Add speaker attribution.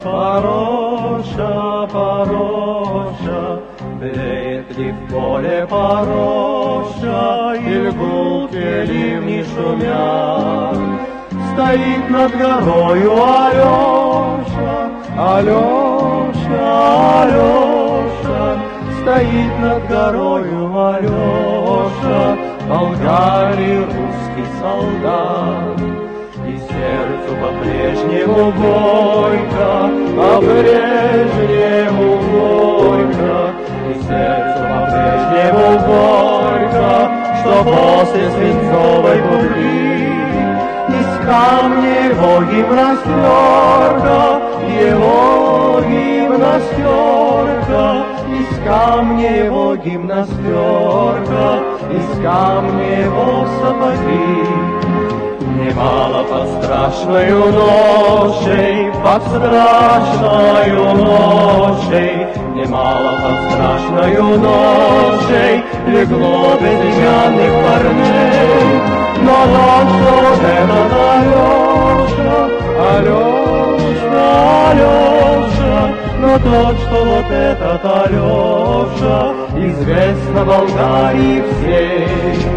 Speaker 1: Пороша, пороша, блеет ли в поле пороша, и льгут ливни шумят. Стоит над горою Алеша, Алеша, Алеша, стоит над горою Алеша, болгарий русский солдат. И сердцу по-прежнему горько, по-прежнему горько, и сердцу по-прежнему горько, что после свинцовой бури из камня его гимнастерка, его гимнастерка, из камня его гимнастерка, из камня его сапоги. Немало под страшною ношей, под страшною ношей, немало под страшною ношей легло безымянных парней. Но тот, что вот этот Алеша, Алеша, Алеша, но тот, что вот этот Алеша, известно Болгарии всей.